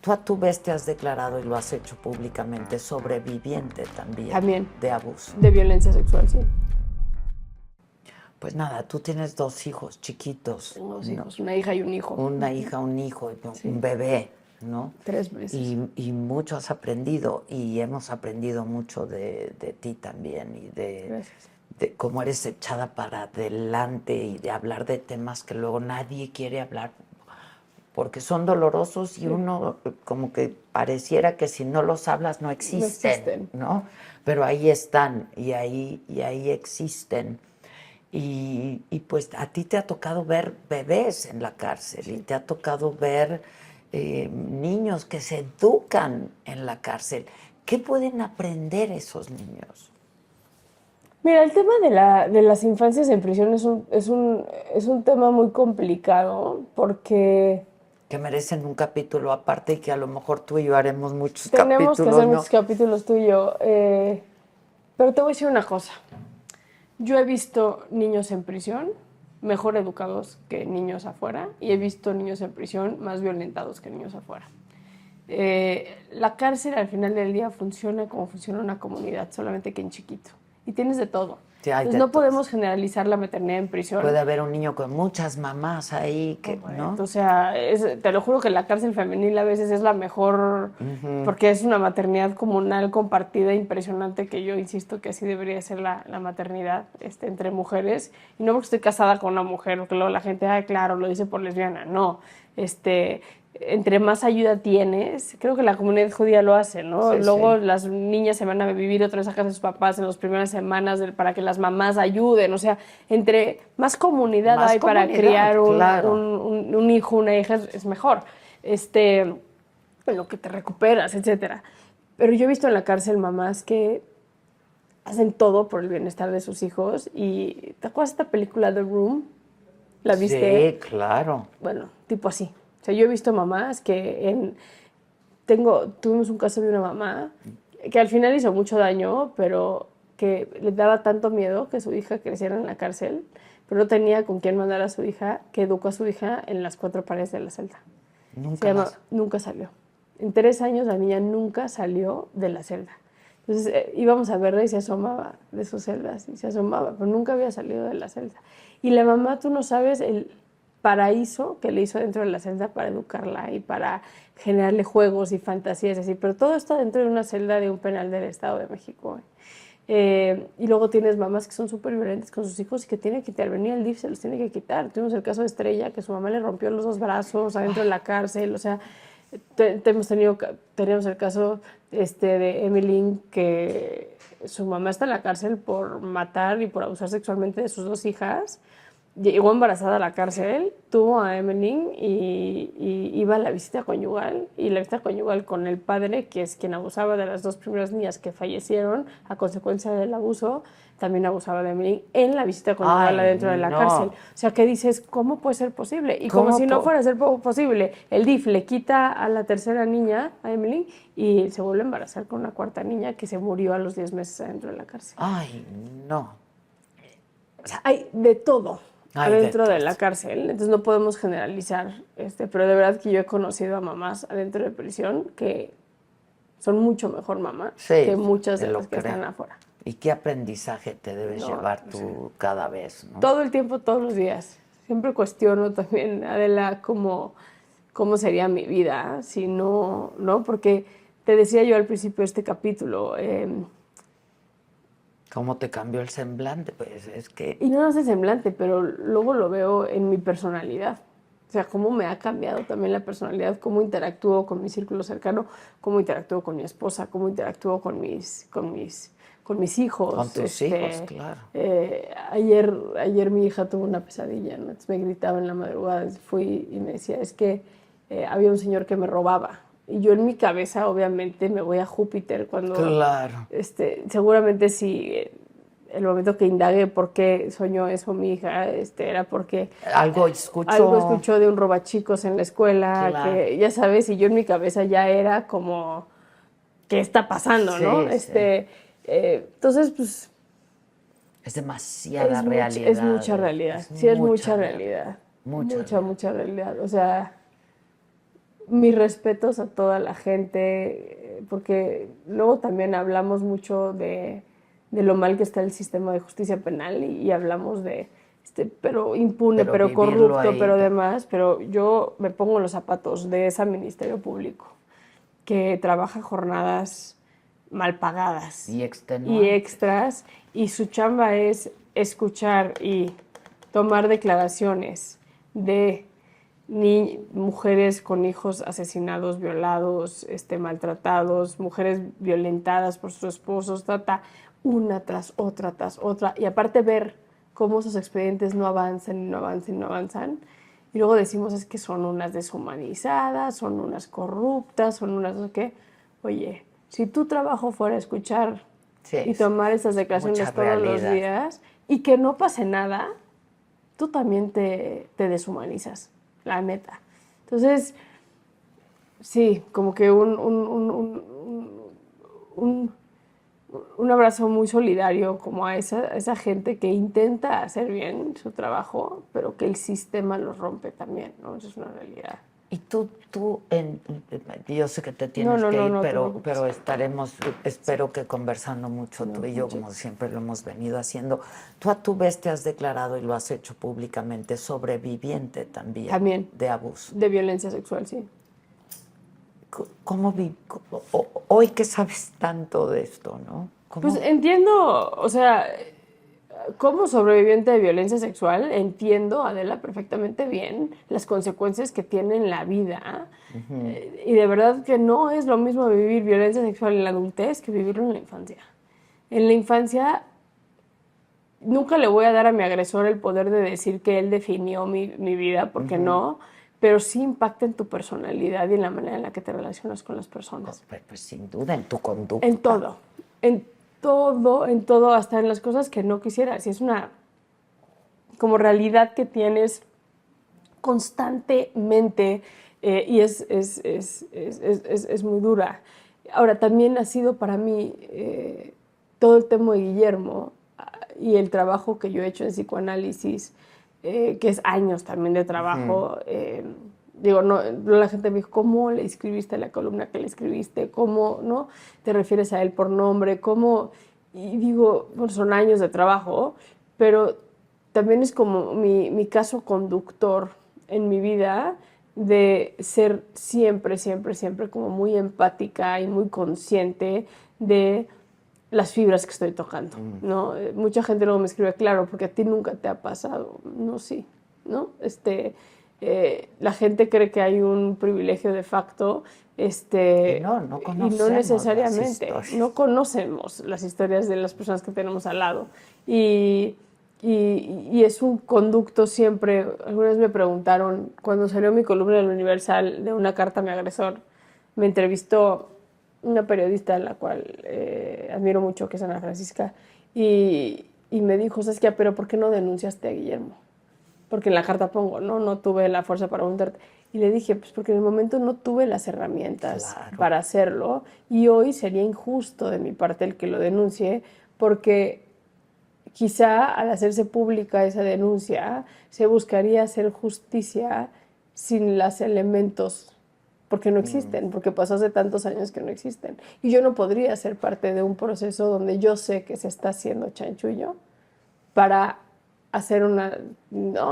Tú a tu vez te has declarado y lo has hecho públicamente sobreviviente también de abuso. De violencia sexual, sí. Pues nada, tú tienes 2 hijos chiquitos. Tengo 2 hijos, una hija y un hijo. Una hija, un hijo, Sí. un bebé, ¿no? 3 meses. Y mucho has aprendido y hemos aprendido mucho de ti también y de cómo eres echada para adelante y de hablar de temas que luego nadie quiere hablar porque son dolorosos y uno como que pareciera que si no los hablas no existen, ¿no? Pero ahí están y ahí existen. Y pues a ti te ha tocado ver bebés en la cárcel y te ha tocado ver niños que se educan en la cárcel. ¿Qué pueden aprender esos niños? Mira, el tema de las infancias en prisión es un tema muy complicado porque... Que merecen un capítulo aparte y que a lo mejor tú y yo haremos muchos Tenemos capítulos. que hacer muchos capítulos tú y yo. Pero te voy a decir una cosa. Yo he visto niños en prisión mejor educados que niños afuera y he visto niños en prisión más violentados que niños afuera. La cárcel al final del día funciona como funciona una comunidad, solamente que en chiquito. Y tienes de todo. Sí, entonces no podemos generalizar la maternidad en prisión. Puede haber un niño con muchas mamás ahí, que, ¿no? O sea, te lo juro que la cárcel femenil a veces es la mejor, porque es una maternidad comunal compartida impresionante, que yo insisto que así debería ser la maternidad entre mujeres. Y no porque estoy casada con una mujer, porque luego la gente, claro, lo dice por lesbiana. No, entre más ayuda tienes, creo que la comunidad judía lo hace, ¿no? Sí, luego las niñas se van a vivir otra vez a casa de sus papás en las primeras semanas para que las mamás ayuden, o sea, entre más comunidad hay para criar un hijo, una hija, es mejor, en lo que te recuperas, etcétera. Pero yo he visto en la cárcel mamás que hacen todo por el bienestar de sus hijos. Y ¿te acuerdas de esta película The Room? ¿La viste? Sí, claro. Bueno, tipo así. O sea, yo he visto mamás que tuvimos un caso de una mamá que al final hizo mucho daño, pero que le daba tanto miedo que su hija creciera en la cárcel, pero no tenía con quién mandar a su hija, que educó a su hija en las 4 paredes de la celda. Nunca salió. En 3 años la niña nunca salió de la celda. Entonces íbamos a verla y se asomaba de sus celdas, y se asomaba, pero nunca había salido de la celda. Y la mamá, tú no sabes el paraíso que le hizo dentro de la celda para educarla y para generarle juegos y fantasías, así, pero todo esto dentro de una celda de un penal del Estado de México. Y luego tienes mamás que son súper violentas con sus hijos y que tienen que intervenir el DIF, se los tiene que quitar. Tuvimos el caso de Estrella, que su mamá le rompió los 2 brazos adentro de la cárcel, o sea, teníamos el caso de Emily, que su mamá está en la cárcel por matar y por abusar sexualmente de sus 2 hijas. Llegó embarazada a la cárcel, tuvo a Emily y iba a la visita conyugal, y la visita conyugal con el padre, que es quien abusaba de las 2 primeras niñas que fallecieron a consecuencia del abuso, también abusaba de Emily en la visita conyugal adentro de la cárcel. O sea, ¿qué dices? ¿Cómo puede ser posible? Y como si no fuera a ser posible, el DIF le quita a la tercera niña, a Emily, y se vuelve a embarazar con una 4ª niña que se murió a los 10 meses adentro de la cárcel. Ay, no. O sea, hay de todo adentro de la cárcel, entonces no podemos generalizar, pero de verdad que yo he conocido a mamás adentro de prisión que son mucho mejor mamás que muchas de las que están afuera. ¿Y qué aprendizaje te debes llevar tú cada vez, no? Todo el tiempo, todos los días. Siempre cuestiono también, Adela, cómo sería mi vida si no, porque te decía yo al principio de este capítulo, ¿cómo te cambió el semblante? Pues es que... Y no es el semblante, pero luego lo veo en mi personalidad. O sea, cómo me ha cambiado también la personalidad, cómo interactúo con mi círculo cercano, cómo interactúo con mi esposa, cómo interactúo con mis hijos. Con tus hijos, claro. Ayer mi hija tuvo una pesadilla, ¿no? Entonces me gritaba en la madrugada, fui y me decía, es que había un señor que me robaba. Y yo en mi cabeza, obviamente, me voy a Júpiter cuando... Claro. Seguramente si el momento que indague por qué soñó eso mi hija, era porque... Algo escuchó de un robachicos en la escuela, claro. Que ya sabes, y yo en mi cabeza ya era como, ¿qué está pasando, no? Entonces, pues... Es demasiada realidad. Es mucha realidad, es mucha realidad. Mucha realidad. O sea... mis respetos a toda la gente, porque luego también hablamos mucho de lo mal que está el sistema de justicia penal y hablamos de, pero impune, pero corrupto, ahí, pero demás, pero yo me pongo en los zapatos de ese Ministerio Público que trabaja jornadas mal pagadas y extras, y su chamba es escuchar y tomar declaraciones de mujeres con hijos asesinados, violados, maltratados, mujeres violentadas por sus esposos, una tras otra, y aparte ver cómo esos expedientes no avanzan, no avanzan, no avanzan, y luego decimos es que son unas deshumanizadas, son unas corruptas, son unas ¿qué? Oye, si tu trabajo fuera escuchar y tomar esas declaraciones todos los días y que no pase nada, tú también te deshumanizas, la neta. Entonces, sí, como que un abrazo muy solidario como a esa gente que intenta hacer bien su trabajo, pero que el sistema lo rompe también, ¿no? Eso es una realidad. Y tú yo sé que te tienes que ir, pero estaremos, espero que conversando mucho tú y yo, como siempre lo hemos venido haciendo. Tú a tu vez te has declarado y lo has hecho públicamente sobreviviente también de abuso. De violencia sexual, sí. Hoy que sabes tanto de esto, ¿no? Pues entiendo, o sea, como sobreviviente de violencia sexual, entiendo, Adela, perfectamente bien las consecuencias que tiene en la vida. Y de verdad que no es lo mismo vivir violencia sexual en la adultez que vivirlo en la infancia. En la infancia nunca le voy a dar a mi agresor el poder de decir que él definió mi vida, porque no, pero sí impacta en tu personalidad y en la manera en la que te relacionas con las personas. Pues sin duda, en tu conducta. En todo, hasta en las cosas que no quisieras. Y es una como realidad que tienes constantemente y es muy dura. Ahora, también ha sido para mí todo el tema de Guillermo y el trabajo que yo he hecho en psicoanálisis, que es años también de trabajo. Digo, no, la gente me dijo, ¿cómo le escribiste la columna que le escribiste? ¿Cómo no te refieres a él por nombre? ¿Cómo? Y digo, bueno, son años de trabajo, pero también es como mi caso conductor en mi vida de ser siempre, siempre, siempre como muy empática y muy consciente de las fibras que estoy tocando, ¿no? Mucha gente luego me escribe, claro, porque a ti nunca te ha pasado. No, sí, ¿no? La gente cree que hay un privilegio de facto, y no conocemos y no necesariamente, no conocemos las historias de las personas que tenemos al lado. Y es un conducto siempre. Alguna vez me preguntaron, cuando salió mi columna del Universal de una carta a mi agresor, me entrevistó una periodista a la cual admiro mucho, que es Ana Francisca, y me dijo, ¿sabes qué? Pero ¿por qué no denunciaste a Guillermo? Porque en la carta pongo, no tuve la fuerza para preguntarte. Y le dije, pues porque en el momento no tuve las herramientas para hacerlo, y hoy sería injusto de mi parte el que lo denuncie, porque quizá al hacerse pública esa denuncia se buscaría hacer justicia sin los elementos, porque no existen, porque pasó hace tantos años que no existen. Y yo no podría ser parte de un proceso donde yo sé que se está haciendo chanchullo para hacer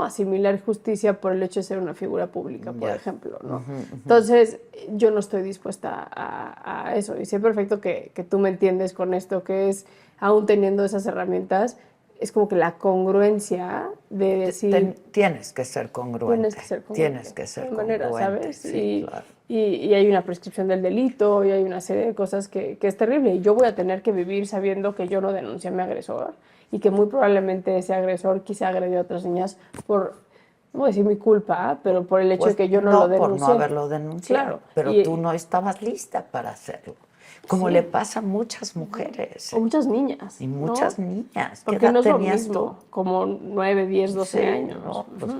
asimilar justicia por el hecho de ser una figura pública, por ejemplo, ¿no? Entonces, yo no estoy dispuesta a eso. Y sé perfecto que tú me entiendes con esto, que es, aún teniendo esas herramientas, es como que la congruencia de decir... Tienes que ser congruente. Tienes que ser congruente. De manera, ¿sabes? Sí, claro. Y hay una prescripción del delito, y hay una serie de cosas que es terrible. Y yo voy a tener que vivir sabiendo que yo no denuncié a mi agresor, y que muy probablemente ese agresor quizá agredió a otras niñas por, no voy a decir mi culpa, pero por el hecho de que yo no lo denuncié. Por no haberlo denunciado. Claro. Pero tú no estabas lista para hacerlo. Como le pasa a muchas mujeres. O muchas niñas. Y muchas niñas. Porque no es lo mismo, como 9, 10, 12 años. No, pues,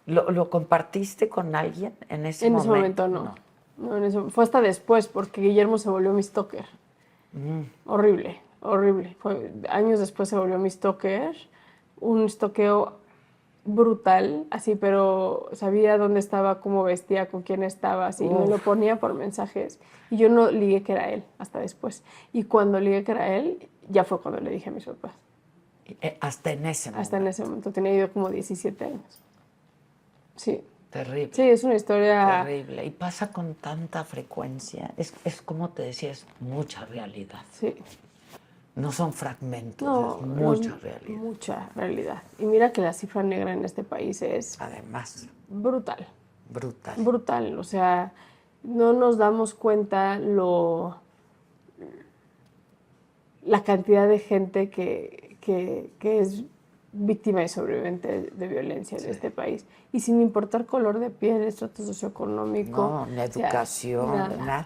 ¿Lo compartiste con alguien en ese momento? En ese momento no. Fue hasta después, porque Guillermo se volvió mi stalker. Horrible. Años después se volvió mi stalker. Un stalkeo brutal, así, pero sabía dónde estaba, cómo vestía, con quién estaba, así, me lo ponía por mensajes. Y yo no ligué que era él hasta después. Y cuando ligué que era él, ya fue cuando le dije a mis papás. Hasta en ese momento. Hasta en ese momento, tenía yo como 17 años. Sí. Terrible. Sí, es una historia... Terrible. Y pasa con tanta frecuencia. Es como te decía, es mucha realidad. Sí. No son fragmentos, No, es mucha realidad. Mucha realidad. Y mira que la cifra negra en este país es... Además. Brutal. Brutal. Brutal. O sea, no nos damos cuenta la cantidad de gente que es víctima y sobreviviente de violencia en este país. Y sin importar color de piel, estrato socioeconómico. No, ni educación, nada.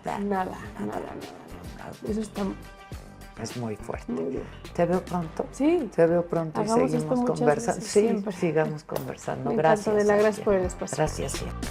Eso está... Es muy fuerte. Muy bien. ¿Te veo pronto? Sí. Te veo pronto Hagamos y seguimos conversando. veces, sí, siempre. sigamos conversando. Me Gracias. encanta, Adela, gracias por el espacio. Gracias siempre.